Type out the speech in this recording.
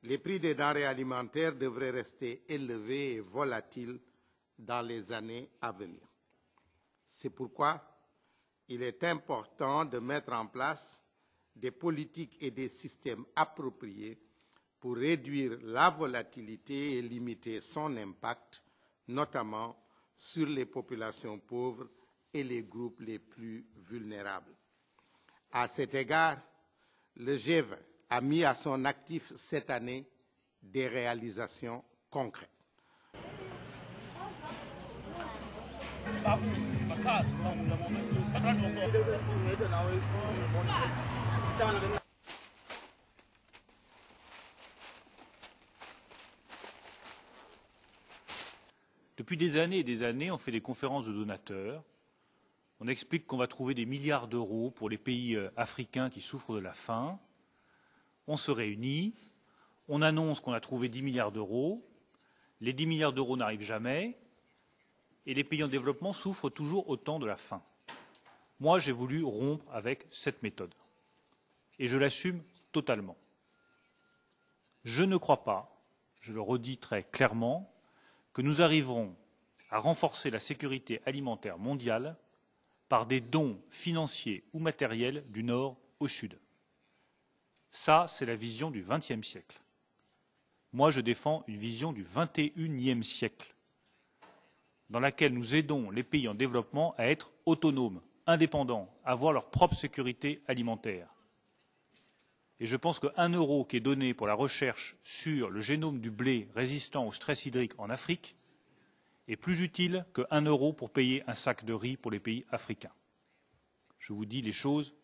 Les prix des denrées alimentaires devraient rester élevés et volatiles dans les années à venir. C'est pourquoi il est important de mettre en place des politiques et des systèmes appropriés pour réduire la volatilité et limiter son impact, notamment sur les populations pauvres et les groupes les plus vulnérables. À cet égard, le G20 a mis à son actif cette année des réalisations concrètes. Depuis des années et des années, on fait des conférences de donateurs. On explique qu'on va trouver des milliards d'euros pour les pays africains qui souffrent de la faim. On se réunit, on annonce qu'on a trouvé 10 milliards d'euros. Les 10 milliards d'euros n'arrivent jamais et les pays en développement souffrent toujours autant de la faim. Moi, j'ai voulu rompre avec cette méthode et je l'assume totalement. Je ne crois pas, je le redis très clairement, que nous arriverons à renforcer la sécurité alimentaire mondiale par des dons financiers ou matériels du Nord au Sud. Ça, c'est la vision du XXe siècle. Moi, je défends une vision du XXIe siècle, dans laquelle nous aidons les pays en développement à être autonomes, indépendants, à avoir leur propre sécurité alimentaire. Et je pense qu'1 euro qui est donné pour la recherche sur le génome du blé résistant au stress hydrique en Afrique est plus utile que 1 euro pour payer un sac de riz pour les pays africains. Je vous dis les choses